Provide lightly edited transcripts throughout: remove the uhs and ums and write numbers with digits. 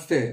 నమస్తే.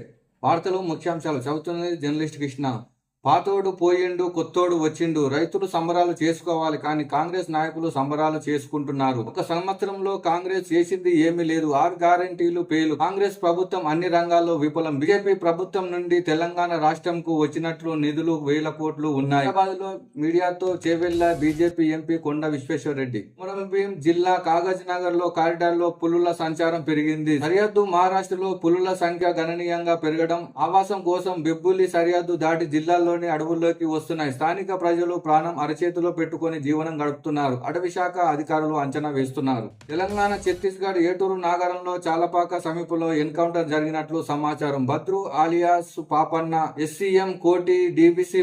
వార్తలు ముఖ్యాంశాలు చదువుతున్నది జర్నలిస్ట్ కృష్ణ. పాతోడు పోయిండు, కొత్తోడు వచ్చిండు. రైతులు సంబరాలు చేసుకోవాలి, కానీ కాంగ్రెస్ నాయకులు సంబరాలు చేసుకుంటున్నారు. ఒక సంవత్సరంలో కాంగ్రెస్ చేసింది ఏమీ లేదు. 6 గ్యారంటీలు ఫెయిల్. కాంగ్రెస్ ప్రభుత్వం అన్ని రంగాల్లో విఫలం. బీజేపీ ప్రభుత్వం నుండి తెలంగాణ రాష్ట్రంకు వచ్చినట్లు నిధులు 1000 కోట్లు ఉన్నాయి. హైదరాబాద్ లో మీడియాతో చేవెళ్ల బీజేపీ ఎంపీ కొండ విశ్వేశ్వరరెడ్డి. కొమరంభీం జిల్లా కాగజ్ నగర్ లో కారిడార్ లో పులుల సంచారం పెరిగింది. సరిహద్దు మహారాష్ట్రలో పులుల సంఖ్య గణనీయంగా పెరగడం, ఆవాసం కోసం బెబ్బులి సరిహద్దు దాటి జిల్లాలో అడవుల్లోకి వస్తున్నాయి. స్థానిక ప్రజలు ప్రాణం అరచేతిలో పెట్టుకుని జీవనం గడుపుతున్నారు. అటవీ శాఖ అధికారులు అంచనా వేస్తున్నారు. తెలంగాణ ఛత్తీస్గఢ్ ఏటూరు నాగరంలో చాలపాక సమీపంలో ఎన్కౌంటర్ జరిగినట్లు సమాచారం. బద్రు ఆలియాస్ పాపన్న, ఎస్సీఎం కోటి, డీబీసీ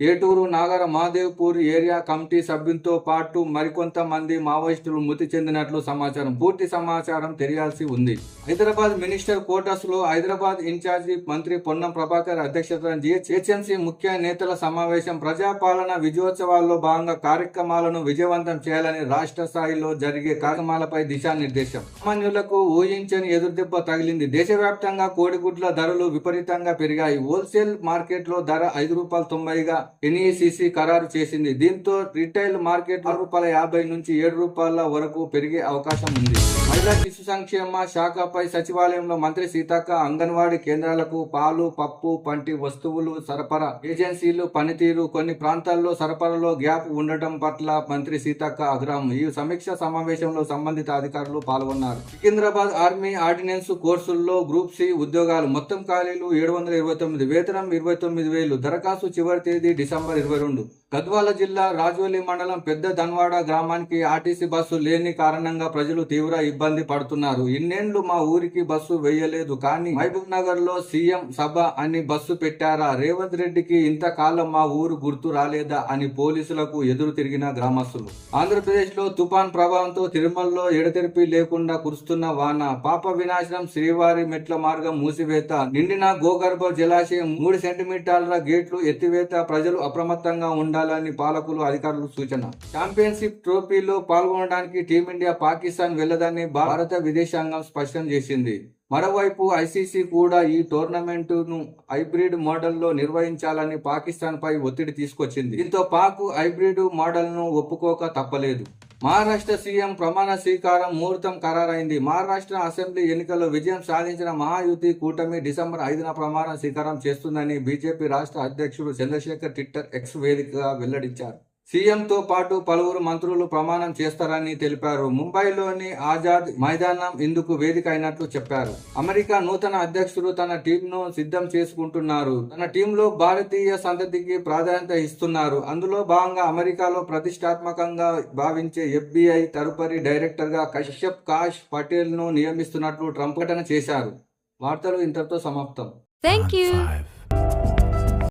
ఏటూరు నాగర మహాదేవ్పూర్ ఏరియా కమిటీ సభ్యులతో పాటు మరికొంతమంది మావోయిస్టులు మృతి చెందినట్లు సమాచారం. పూర్తి సమాచారం తెలియాల్సి ఉంది. హైదరాబాద్ మినిస్టర్ క్వార్టర్స్ లో హైదరాబాద్ ఇన్ఛార్జి మంత్రి పొన్నం ప్రభాకర్ అధ్యక్షతన హెచ్ఎంసీ ముఖ్య నేతల సమావేశం. ప్రజాపాలన విజయోత్సవాల్లో భాగంగా కార్యక్రమాలను విజయవంతం చేయాలని రాష్ట్ర స్థాయిలో జరిగే కార్యక్రమాలపై దిశానిర్దేశం. సామాన్యులకు ఊహించని ఎదురుదెబ్బ తగిలింది. దేశవ్యాప్తంగా కోడిగుడ్ల ధరలు విపరీతంగా పెరిగాయి. హోల్సేల్ మార్కెట్ లో ధర ₹5.90గా ఎన్ఈసిసి ఖరారు చేసింది. దీంతో రిటైల్ మార్కెట్ ₹6.50 నుంచి ₹7 వరకు పెరిగే అవకాశం ఉంది. మహిళా శిశు సంక్షేమ శాఖపై సచివాలయంలో మంత్రి సీతక్క అంగన్వాడీ కేంద్రాలకు పాలు, పప్పు, పంటి వస్తువులు సరఫరా ఏజెన్సీలు పనితీరు, కొన్ని ప్రాంతాల్లో సరఫరాలో గ్యాప్ ఉండటం పట్ల మంత్రి సీతక్క ఆగ్రహం. ఈ సమీక్ష సమావేశంలో సంబంధిత అధికారులు పాల్గొన్నారు. సికింద్రాబాద్ ఆర్మీ ఆర్డినెన్స్ కోర్సుల్లో గ్రూప్ సి ఉద్యోగాలు. మొత్తం ఖాళీలు 729, వేతనం 29,000. దరఖాస్తు చివరి తేదీ డిసెంబర్ 22. గద్వాల జిల్లా రాజోలి మండలం పెద్ద ధన్వాడ గ్రామానికి ఆర్టీసీ బస్సు లేని కారణంగా ప్రజలు తీవ్ర ఇబ్బంది పడుతున్నారు. ఇన్నేళ్లు మా ఊరికి బస్సు వేయలేదు, కానీ మహబూబ్ నగర్ లో సీఎం సభ అని బస్సు పెట్టారా? రేవంత్ రెడ్డికి ఇంతకాలం మా ఊరు గుర్తు రాలేదా అని పోలీసులకు ఎదురు తిరిగిన గ్రామస్తులు. ఆంధ్రప్రదేశ్ లో తుఫాన్ ప్రభావంతో తిరుమలలో ఎడతెరిపి లేకుండా కురుస్తున్న వాన. పాప వినాశనం, శ్రీవారి మెట్ల మార్గం మూసివేత, నిండిన గోగర్భ జలాశయం 3 సెంటీమీటర్ల గేట్లు ఎత్తివేత. ప్రజలు అప్రమత్తంగా ఉండాలని పాలకులు, అధికారులు సూచన. ఛాంపియన్షిప్ ట్రోఫీలో పాల్గొనడానికి టీమిండియా పాకిస్తాన్ వెళ్లదని భారత విదేశాంగం స్పష్టం చేసింది. మరోవైపు ఐసీసీ కూడా ఈ టోర్నమెంటును హైబ్రిడ్ మోడల్లో నిర్వహించాలని పాకిస్తాన్ పై ఒత్తిడి తీసుకొచ్చింది. దీంతో పాక్ హైబ్రిడ్ మోడల్ను ఒప్పుకోక తప్పలేదు. మహారాష్ట్ర సీఎం ప్రమాణ స్వీకారం ముహూర్తం ఖరారైంది. మహారాష్ట్ర అసెంబ్లీ ఎన్నికల్లో విజయం సాధించిన మహాయుతి కూటమి డిసెంబర్ 5న ప్రమాణ స్వీకారం చేస్తుందని బీజేపీ రాష్ట్ర అధ్యక్షుడు చంద్రశేఖర్ ట్విట్టర్ ఎక్స్ వేదికగా వెల్లడించారు. సీఎంతో పాటు పలువురు మంత్రులు ప్రమాణం చేస్తారని తెలిపారు. ముంబైలోని ఆజాద్ మైదానం ఇందుకు వేదిక అయినట్లు చెప్పారు. అమెరికా నూతన అధ్యక్షుడు తన టీంను సిద్ధం చేసుకుంటున్నారు. తన టీంలో భారతీయ సంతతికి ప్రాధాన్యత ఇస్తున్నారు. అందులో భాగంగా అమెరికాలో ప్రతిష్టాత్మకంగా భావించే FBI తదుపరి డైరెక్టర్ గా కశ్యప్ కాష్ పటేల్ ను నియమిస్తున్నట్లు ట్రంప్ ప్రకటన చేశారు. వార్తలు ఇంతటితో సమాప్తం. Thank you.